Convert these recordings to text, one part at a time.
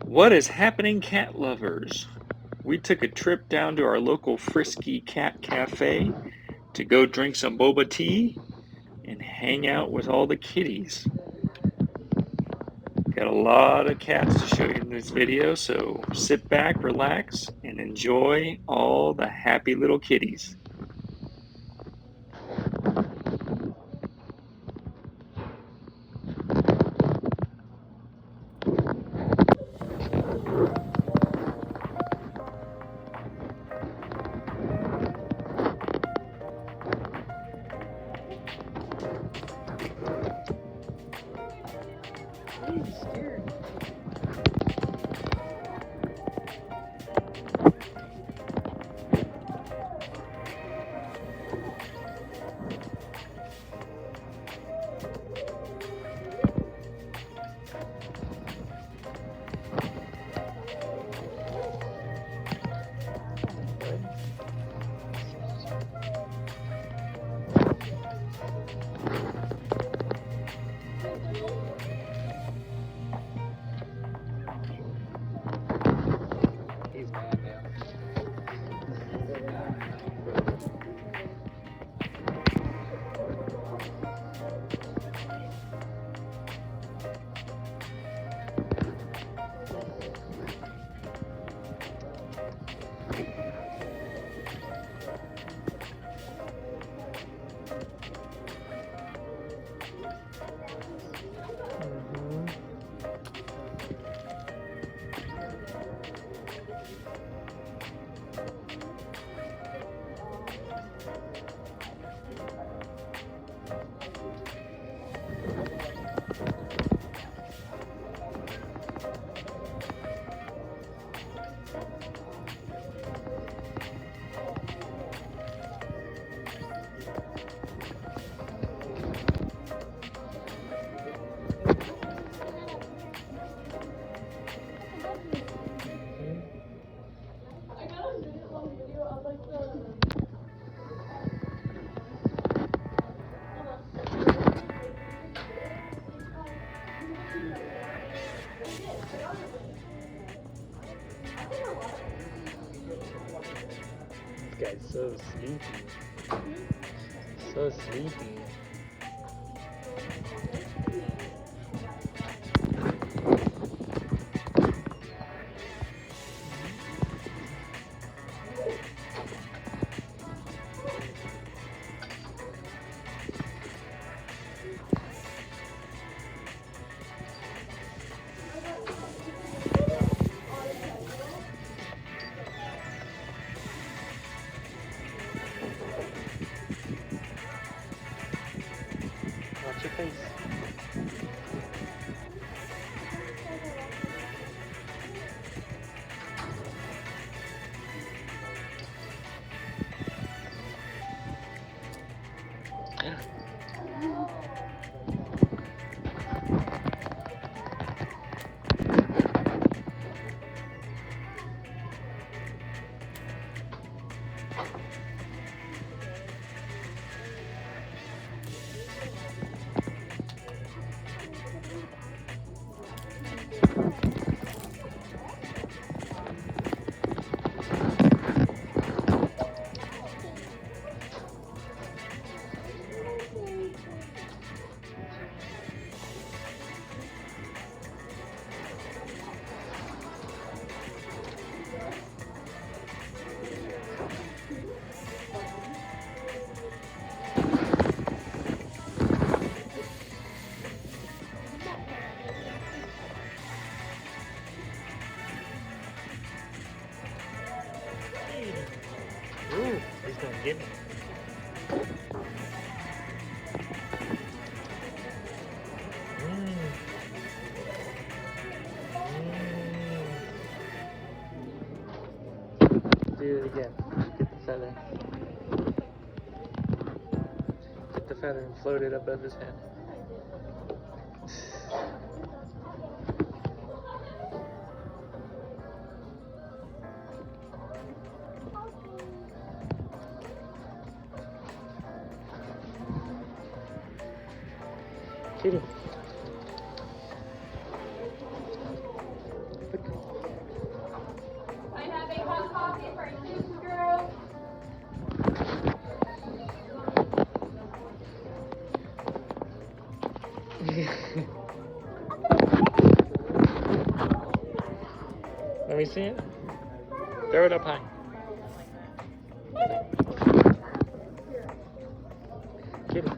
What is happening, cat lovers? We took a trip down to our local Frisky Cat Cafe to go drink some boba tea and hang out with all the kitties. Got a lot of cats to show you in this video, so sit back, relax, and enjoy all the happy little kitties. He's mad now. This guy's so sleepy. So sleepy. Watch your face. Ooh, he's gonna get me. Do it again. Get the feather. Get the feather and float it above his head. Kitty. Look. we see it? Throw it up high. Kitty.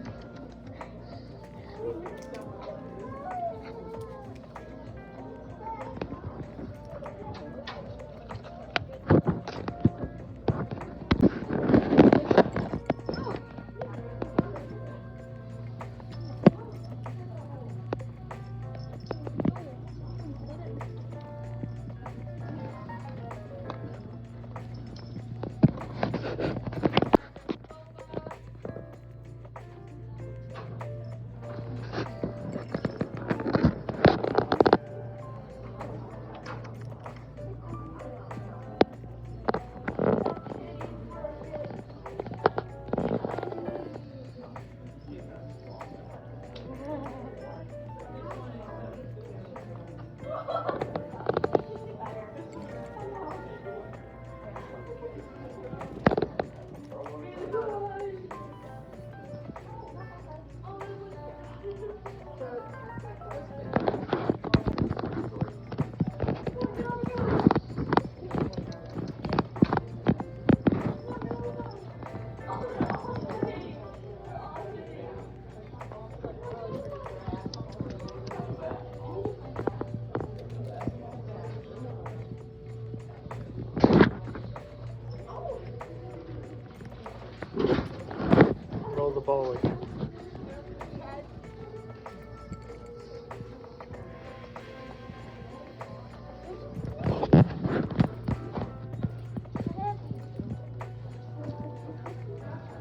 Roll the ball again.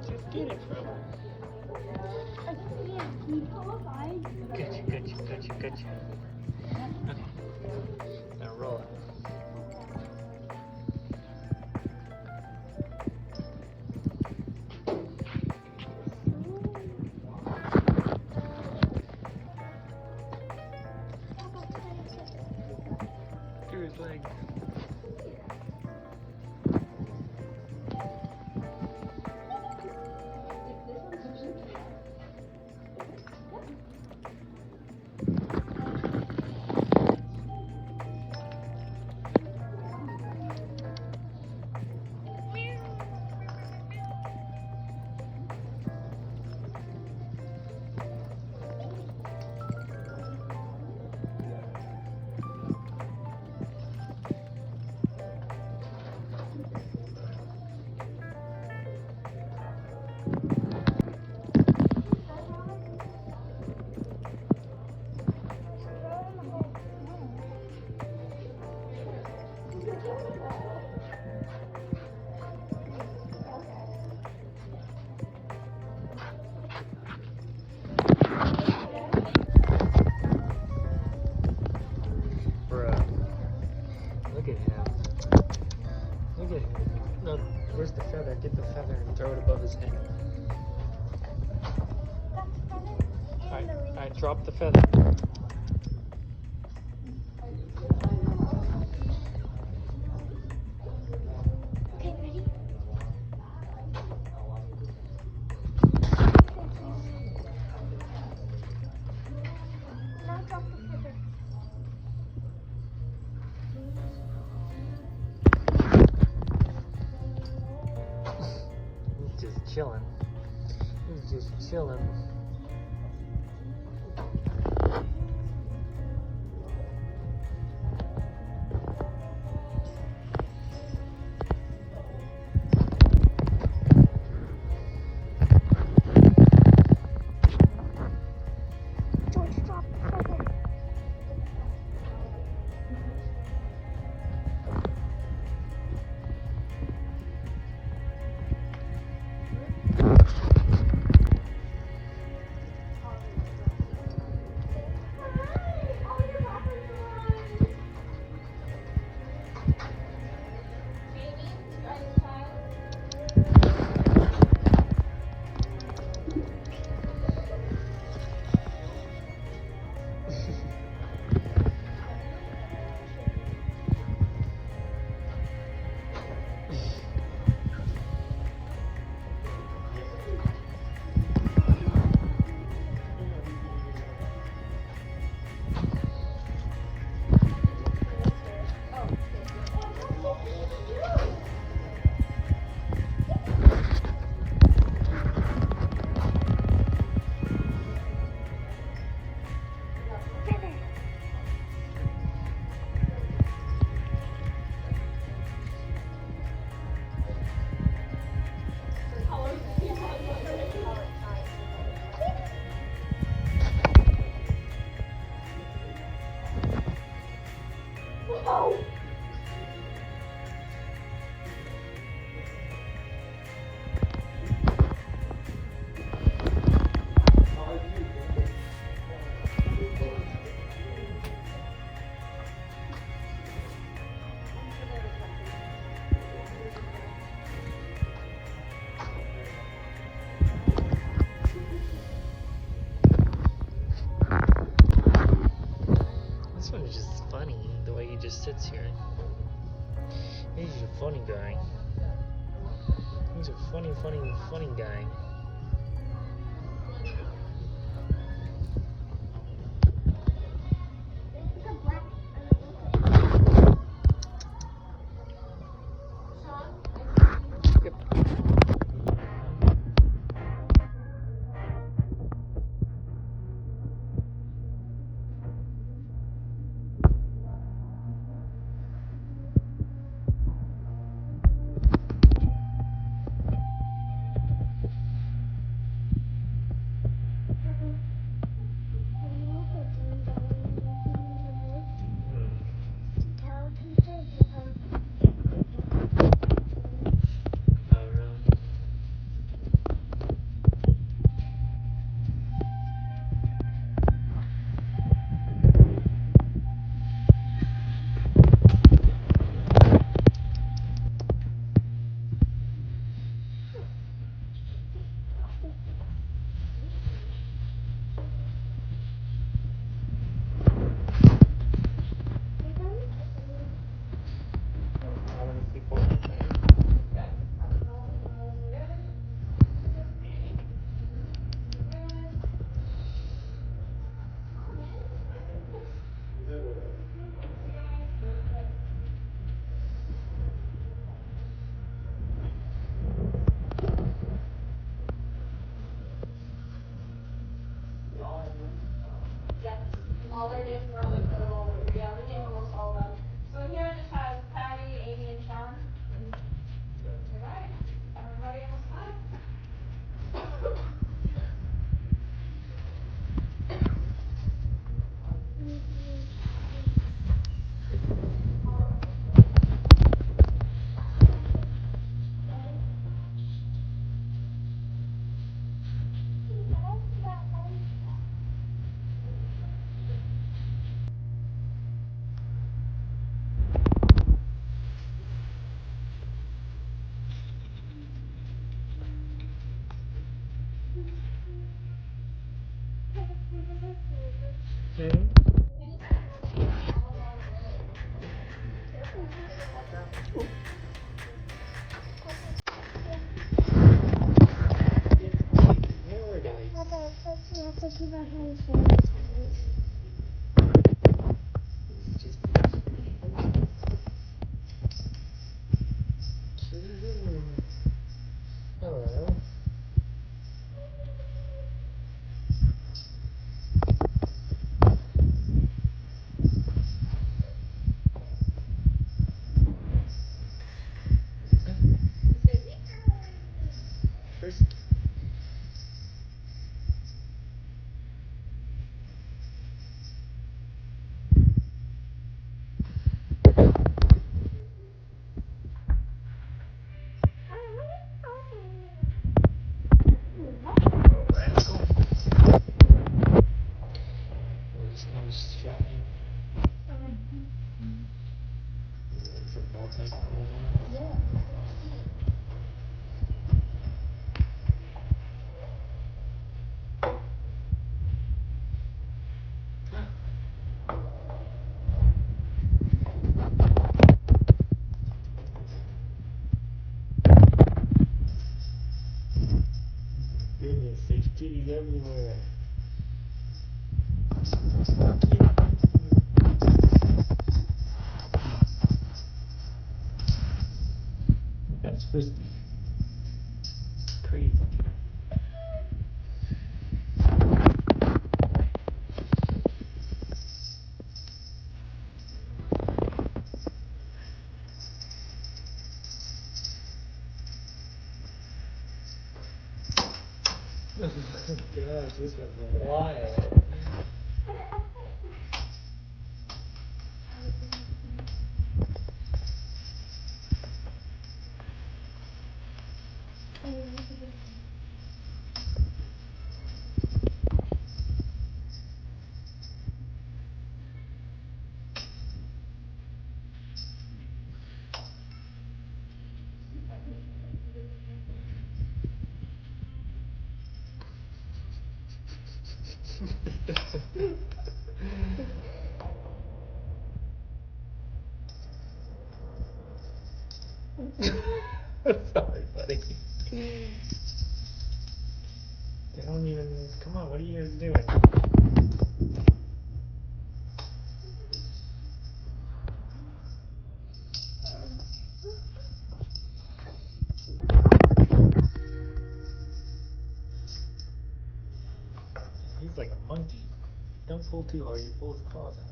Just get it from her. Gotcha. Okay. Now roll it. Through his leg. Look at him. Look at him. No, where's the feather? Get the feather and throw it above his head. Alright, drop the feather. Okay, ready? Now drop the feather. He's just chilling. He's just chilling. George, drop the feather. This one is just funny, the way he just sits here. He's a funny guy. He's a funny guy. All their names were like little, yeah, the name almost all of them. So here it just has Patty, Amy, and Sean. Alright, everybody else hi. We have to keep our hands very tight. Hello. First. Goodness, there's kitties everywhere. That's Frisky. Crazy. Oh gosh, this was wild. Sorry, buddy. They don't even. Come on, what are you guys doing? He's like a monkey. Don't pull too hard, you pull his claws out.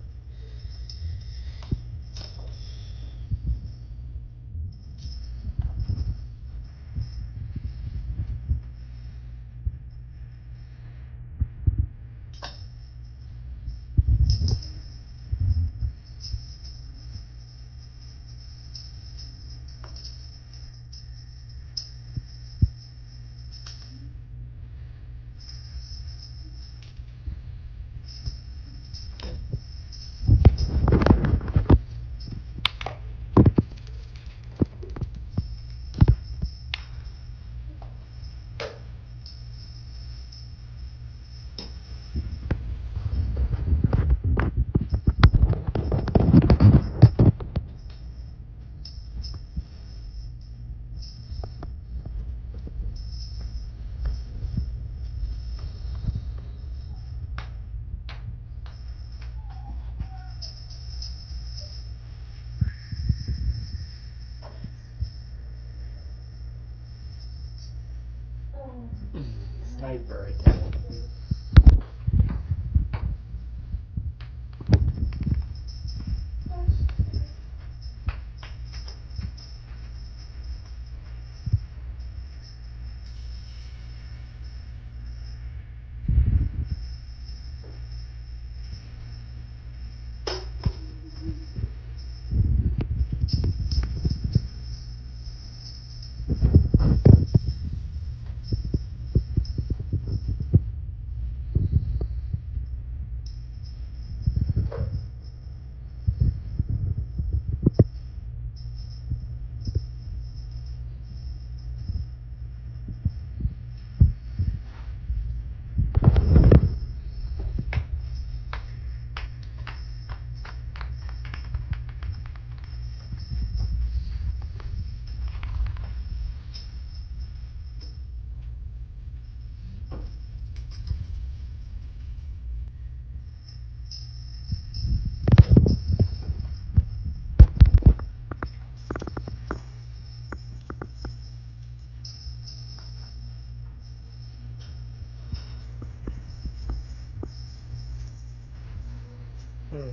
Sniper attack. Sorry.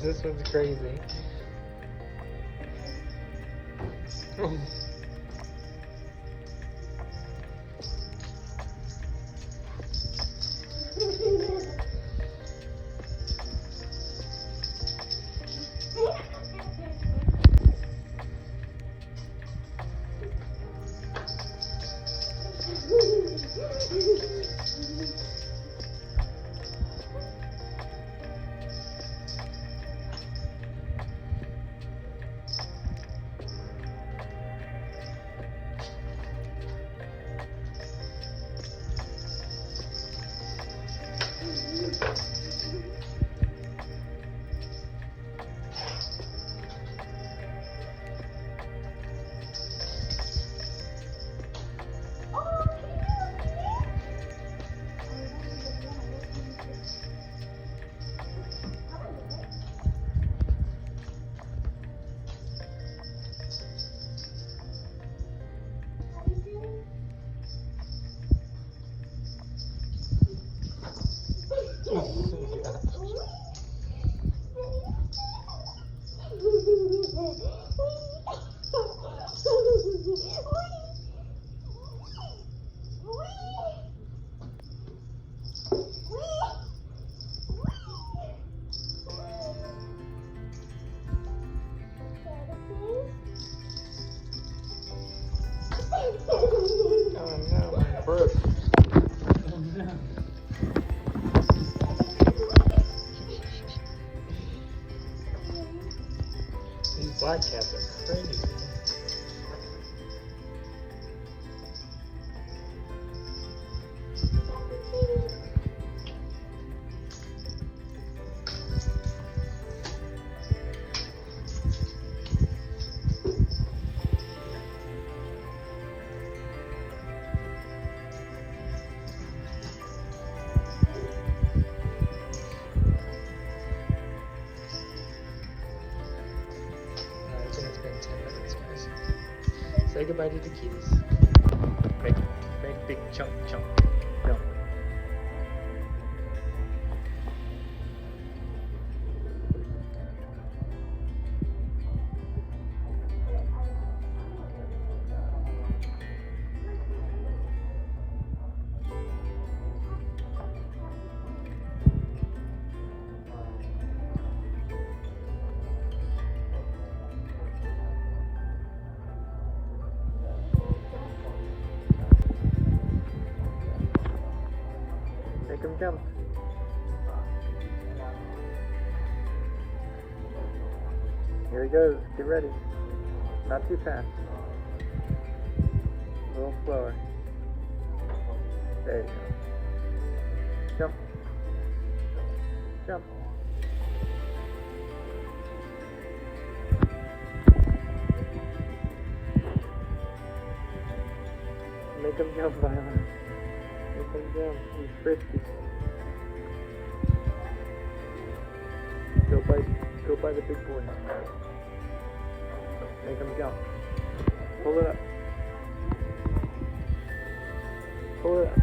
This one's crazy. Oh no, my bird. Oh no. These black cats are crazy. I think it's been 10 minutes, guys. Say goodbye to the kitties. Make big chunk. Go. Make him jump. Here he goes. Get ready. Not too fast. A little slower. There you go. Jump. Jump. Make him jump, Violet. Make him jump. He's frisky. Go by the big boy. Make him jump. Pull it up. Pull it up.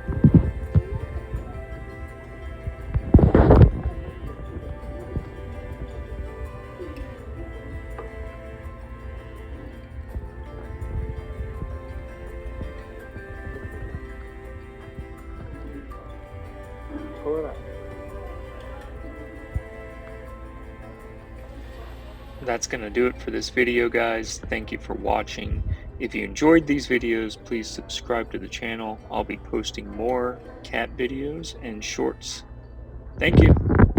Pull it up. That's going to do it for this video, guys. Thank you for watching. If you enjoyed these videos, please subscribe to the channel. I'll be posting more cat videos and shorts. Thank you.